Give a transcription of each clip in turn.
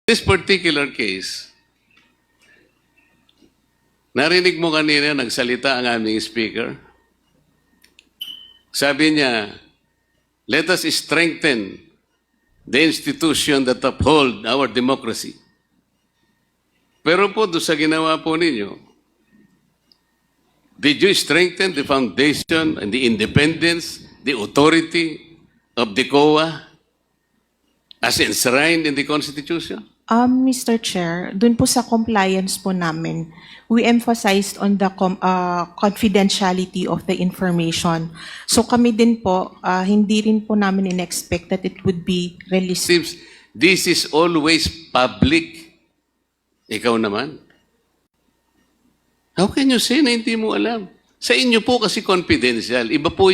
This particular case, narinig mo kanina, nagsalita ang aming speaker. Sabi niya, let us strengthen the institution that uphold our democracy. Pero po, doon sa ginawa po ninyo, did you strengthen the foundation and the independence, the authority of the COA as enshrined in the Constitution? Mr. Chair, dun po sa compliance po namin, we emphasized on the confidentiality of the information. So kami din po, hindi rin po namin in-expect that it would be released. Seems this is always public. Ikaw naman. How can you say na hindi mo alam? Sa inyo po kasi confidential. Iba po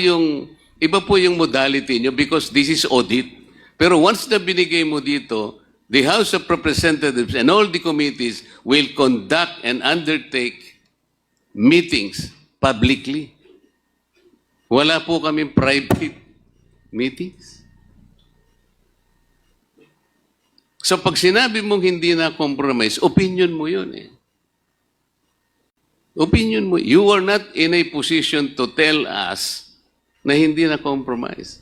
yung modality nyo because this is audit. Pero once na binigay mo dito, the House of Representatives and all the committees will conduct and undertake meetings publicly. Wala po kaming private meetings. So pag sinabi mong hindi na compromise, opinion mo yun eh. Opinion mo. You are not in a position to tell us na hindi na compromise.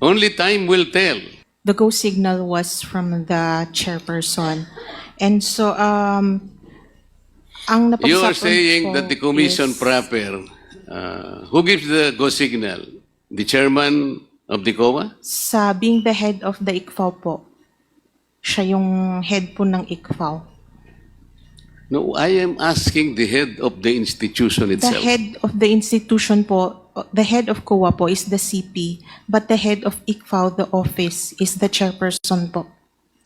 Only time will tell. The go signal was from the chairperson. And so, ang napag-usapan You are saying po that the commission is- proper, who gives the go signal? The chairman of the COA? Sa being the head of the ICFAO po, siya yung head po ng ICFAO. No, I am asking the head of the institution The itself. head of the institution po, the head of COA po is the CP, but the head of ICFAO, the office, is the chairperson po.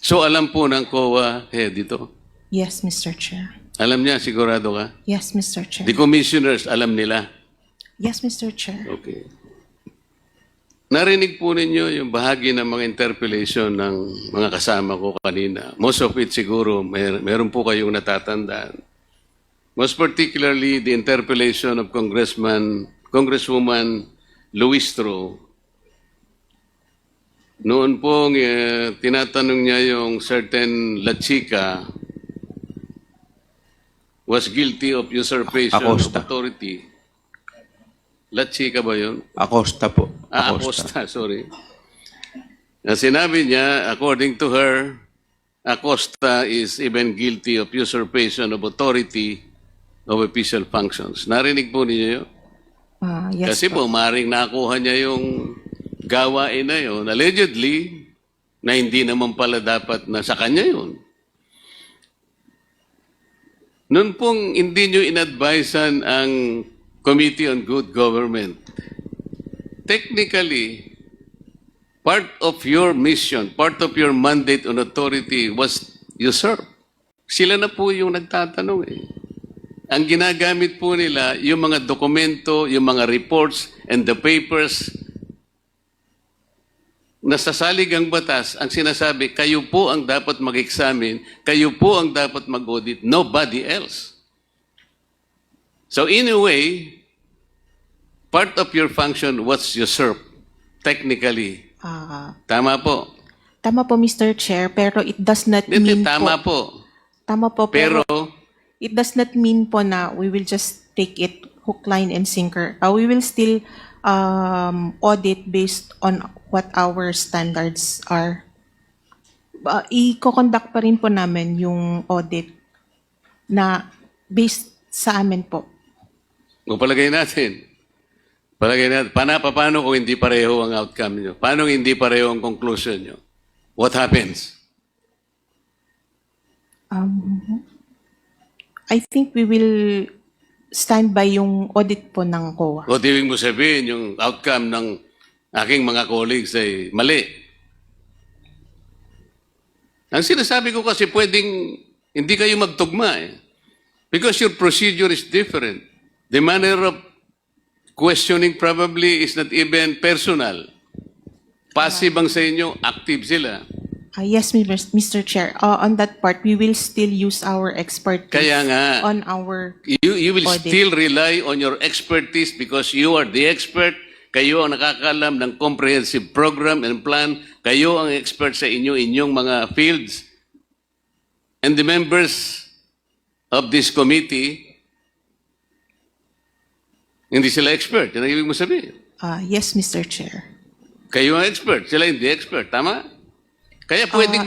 So alam po ng COA head ito? Yes, Mr. Chair. Alam niya, sigurado ka? Yes, Mr. Chair. The commissioners, alam nila? Yes, Mr. Chair. Okay. Narinig po ninyo yung bahagi ng mga interpellation ng mga kasama ko kanina. Most of it siguro, meron po kayong natatandaan. Most particularly, the interpellation of Congresswoman Luistro. Noon pong tinatanong niya yung certain La Chica was guilty of usurpation Acosta. of authority. La Chica ba yun? Acosta po. Acosta, sorry. Na sinabi niya, according to her, Acosta is even guilty of usurpation of authority of official functions. Narinig po ninyo yun? Yes Kasi po, maring nakuha niya yung gawain na yun, allegedly, na hindi naman pala dapat na sa kanya yun. Noon pong hindi nyo inadvisean ang Committee on Good Government, technically, part of your mission, part of your mandate on authority was usurped. Sila na po yung nagtatanong eh. Ang ginagamit po nila, yung mga dokumento, yung mga reports, and the papers na sa saligang batas, ang sinasabi, kayo po ang dapat mag-examine, kayo po ang dapat mag-audit, nobody else. So in a way, part of your function was usurped, technically. Tama po. Tama po, Mr. Chair, pero it does not Hindi, mean tama po. po. Tama po, Pero, it does not mean po na we will just take it hook, line, and sinker. We will still audit based on what our standards are. I-conduct pa rin po namin yung audit na based sa amin po. kung palagay natin, paano kung hindi pareho ang outcome nyo? Paano hindi pareho ang conclusion nyo? What happens? I think we will stand by yung audit po ng COA. O ibig mo sabihin, yung outcome ng aking mga colleagues ay mali. Ang sinasabi ko kasi pwedeng hindi kayo magtugma eh. Because your procedure is different. The manner of questioning probably is not even personal. Passive ang sa inyo, active sila. Yes, Mr. Chair. On that part, we will still use our expertise Kaya nga, on our You will audit. still rely on your expertise because you are the expert. Kayo ang nakakalam ng comprehensive program and plan. Kayo ang expert sa inyong mga fields. And the members of this committee, hindi sila expert. Yan ang ibig mo sabihin. Yes, Mr. Chair. Kayo ang expert, sila hindi expert. Tama? Kaya pwedeng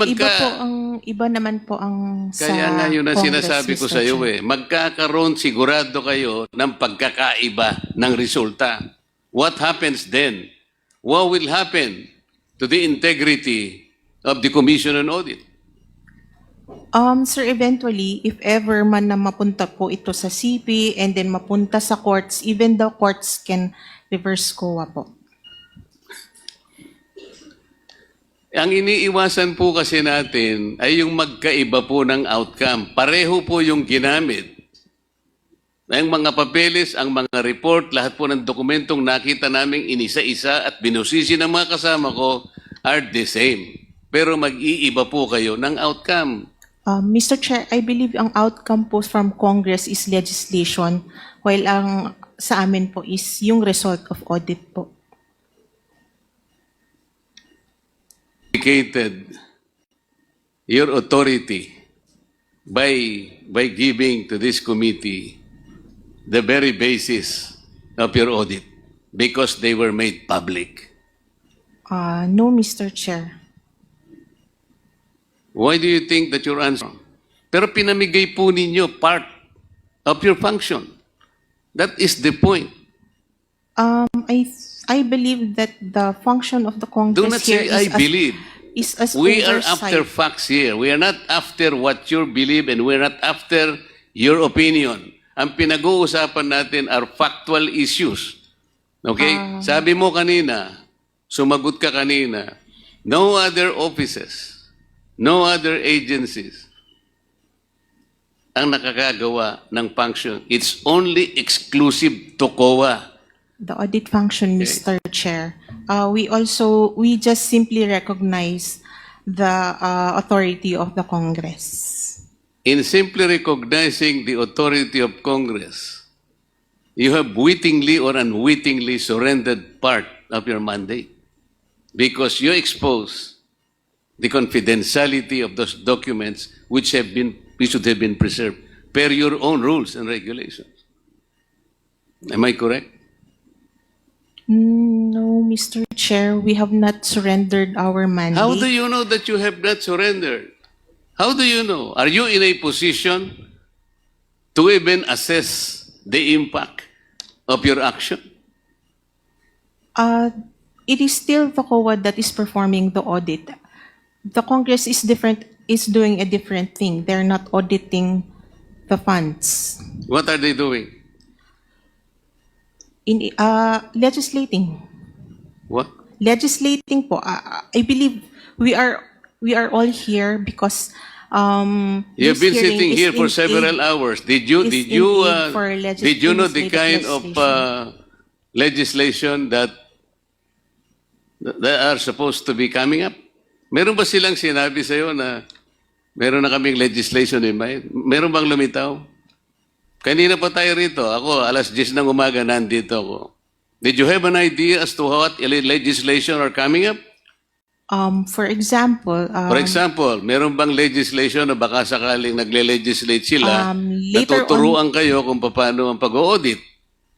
Iba naman po ang sa Kaya nga yun ang Congress, sinasabi ko Mr. sa iyo Chair. magkakaroon sigurado kayo ng pagkakaiba ng resulta. What happens then? What will happen to the integrity of the Commission on Audit? Sir, eventually, if ever man na mapunta po ito sa CP and then mapunta sa courts, even the courts can reverse COA po. Ang iniiwasan po kasi natin ay yung magkaiba po ng outcome. Pareho po yung ginamit. Ang mga papeles, ang mga report, lahat po ng dokumentong nakita naming inisa-isa at binusisi ng mga kasama ko are the same. Pero mag-iiba po kayo ng outcome. Mr. Chair, I believe ang outcome po from Congress is legislation, while ang sa amin po is yung result of audit po. Indicated your authority by giving to this committee the very basis of your audit because they were made public. No, Mr. Chair. Why do you think that your answer? Pero pinamigay po ninyo part of your function. That is the point. I believe that the function of the Congress Do not here say, I believe. is as We are oversight. after facts here. We are not after what you believe and we're not after your opinion. Ang pinag-uusapan natin are factual issues. Okay? Sabi mo kanina, sumagot ka kanina, no other offices, no other agencies ang nakakagawa ng function. It's only exclusive to COA. The audit function, Mr. Chair. We just simply recognize the authority of the Congress. In simply recognizing the authority of Congress, you have wittingly or unwittingly surrendered part of your mandate because you expose the confidentiality of those documents which should have been preserved per your own rules and regulations. Am I correct? No, Mr. Chair, we have not surrendered our mandate. How do you know that you have not surrendered? How do you know? Are you in a position to even assess the impact of your action? It is still the COA that is performing the audit. The Congress is doing a different thing. They're not auditing the funds. What are they doing? In legislating. What? Legislating po. I believe we are all here because You've this been hearing sitting is here for in several aid- hours. Did is in aid for you know the legislative kind of legislation that are supposed to be coming up? Meron ba silang sinabi sa iyo na meron na kaming legislation in mind? Meron bang lumitaw? Kanina pa tayo rito. Ako, alas 10 ng umaga, nandito ako. Did you have an idea as to what legislation are coming up? For example, For example, meron bang legislation na baka sakaling nagle-legislate sila, later natuturuan kayo kung paano ang pag-audit?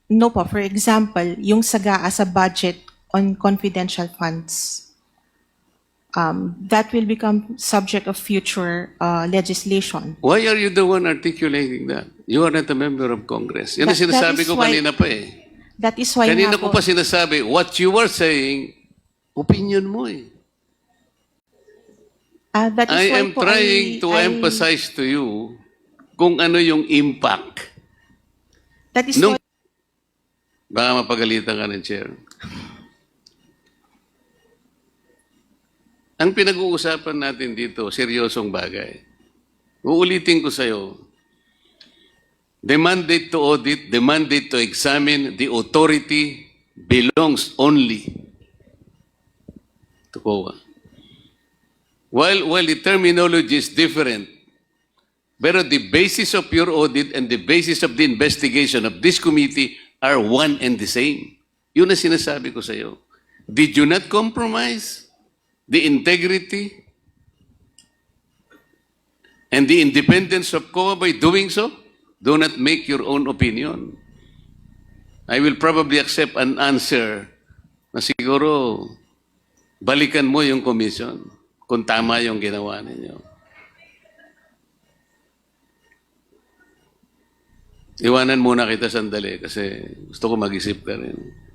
no po, for example, yung SAGAA sa budget on confidential funds. That will become subject of future legislation. Why are you the one articulating that? You are not a member of Congress. Yan ang That sinasabi is ko why- kanina pa eh. That is why Kanina nga ko po, pa sinasabi, what you are saying, opinion mo eh. that is I why am po trying to emphasize to you kung ano yung impact. That is Nung, why baka mapagalitan ka ng chair. Ang pinag-uusapan natin dito, seryosong bagay. Uulitin ko sa'yo, the mandate to audit, the mandate to examine, the authority belongs only to COA. While the terminology is different, pero the basis of your audit and the basis of the investigation of this committee are one and the same. Yun ang sinasabi ko sa'yo. Did you not compromise the integrity And the independence of COA by doing so, do not make your own opinion. I will probably accept an answer na siguro balikan mo yung commission kung tama yung ginawa ninyo. Iwanan muna kita sandali kasi gusto ko mag-isip ka rin.